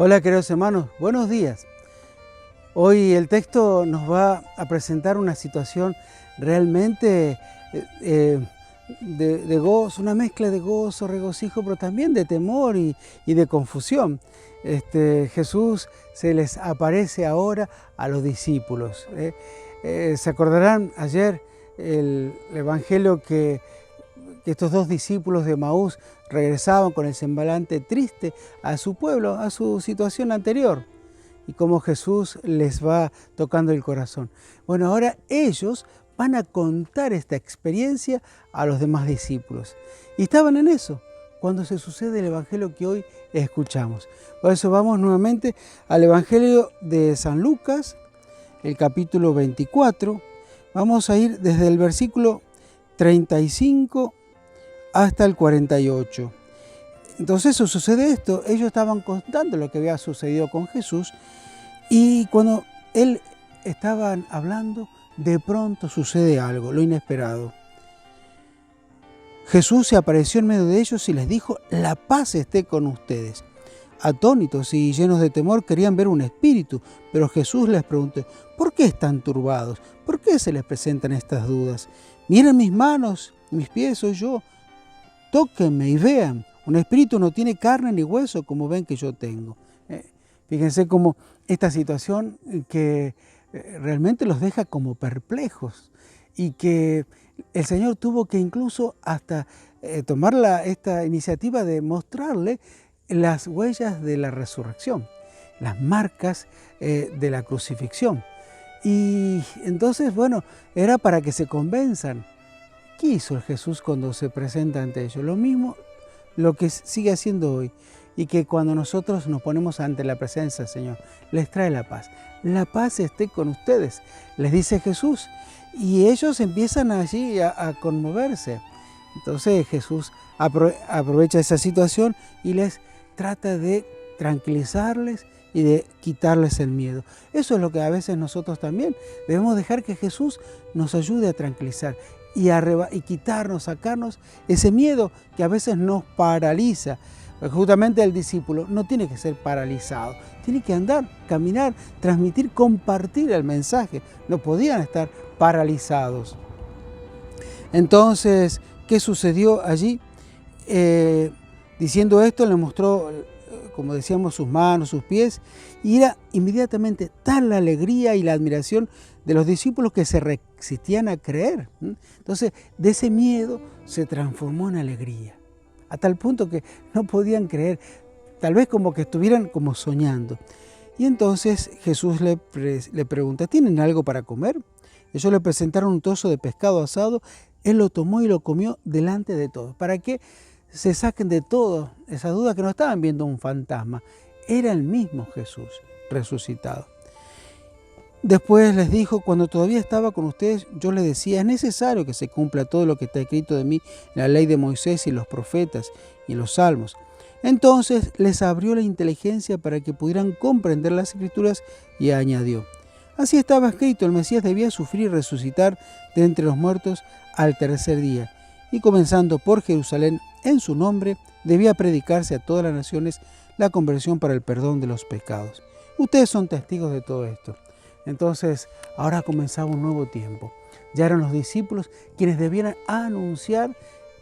Hola queridos hermanos, buenos días. Hoy el texto nos va a presentar una situación realmente de gozo, una mezcla de gozo, regocijo, pero también de temor y de confusión. Jesús se les aparece ahora a los discípulos. Se acordarán ayer el evangelio que estos dos discípulos de Emaús regresaban con el semblante triste a su pueblo, a su situación anterior, y cómo Jesús les va tocando el corazón. Bueno, ahora ellos van a contar esta experiencia a los demás discípulos. Y estaban en eso, cuando se sucede el evangelio que hoy escuchamos. Por eso vamos nuevamente al evangelio de San Lucas, el capítulo 24. Vamos a ir desde el versículo 35 hasta el 48. Entonces sucede esto, ellos estaban contando lo que había sucedido con Jesús y cuando él estaban hablando, de pronto sucede algo, lo inesperado. Jesús se apareció en medio de ellos y les dijo: la paz esté con ustedes. Atónitos y llenos de temor querían ver un espíritu, pero Jesús les preguntó: ¿por qué están turbados? ¿Por qué se les presentan estas dudas? Miren mis manos, mis pies, soy yo. Tóquenme y vean. Un espíritu no tiene carne ni hueso como ven que yo tengo. Fíjense cómo esta situación que realmente los deja como perplejos y que el Señor tuvo que incluso hasta tomar esta iniciativa de mostrarle las huellas de la resurrección, las marcas de la crucifixión. Y entonces, bueno, era para que se convenzan. ¿Qué hizo el Jesús cuando se presenta ante ellos? Lo mismo lo que sigue haciendo hoy, y que cuando nosotros nos ponemos ante la presencia del Señor, les trae la paz. La paz esté con ustedes, les dice Jesús, y ellos empiezan allí a conmoverse. Entonces Jesús aprovecha esa situación y les trata de tranquilizarles y de quitarles el miedo. Eso es lo que a veces nosotros también debemos dejar que Jesús nos ayude a tranquilizar y quitarnos, sacarnos ese miedo que a veces nos paraliza. Porque justamente el discípulo no tiene que ser paralizado, tiene que andar, caminar, transmitir, compartir el mensaje. No podían estar paralizados. Entonces, ¿qué sucedió allí? Diciendo esto, le mostró, como decíamos, sus manos, sus pies, y era inmediatamente tal la alegría y la admiración de los discípulos que se resistían a creer. Entonces, de ese miedo se transformó en alegría, a tal punto que no podían creer, tal vez como que estuvieran como soñando. Y entonces Jesús le pregunta: ¿tienen algo para comer? Ellos le presentaron un trozo de pescado asado, él lo tomó y lo comió delante de todos, para que se saquen de todo esa duda, que no estaban viendo un fantasma, era el mismo Jesús resucitado. Después les dijo: cuando todavía estaba con ustedes, yo les decía, es necesario que se cumpla todo lo que está escrito de mí en la ley de Moisés y los profetas y los salmos. Entonces les abrió la inteligencia para que pudieran comprender las escrituras y añadió: así estaba escrito, el Mesías debía sufrir y resucitar de entre los muertos al tercer día, y comenzando por Jerusalén, en su nombre debía predicarse a todas las naciones la conversión para el perdón de los pecados. Ustedes son testigos de todo esto. Entonces, ahora comenzaba un nuevo tiempo. Ya eran los discípulos quienes debían anunciar,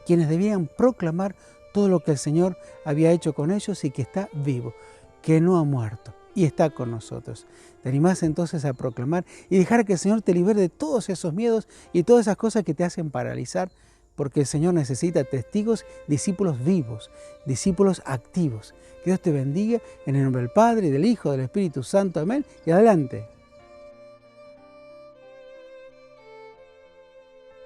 quienes debían proclamar todo lo que el Señor había hecho con ellos y que está vivo, que no ha muerto y está con nosotros. ¿Te animás entonces a proclamar y dejar que el Señor te libere de todos esos miedos y todas esas cosas que te hacen paralizar? Porque el Señor necesita testigos, discípulos vivos, discípulos activos. Que Dios te bendiga en el nombre del Padre, del Hijo, del Espíritu Santo. Amén. Y adelante.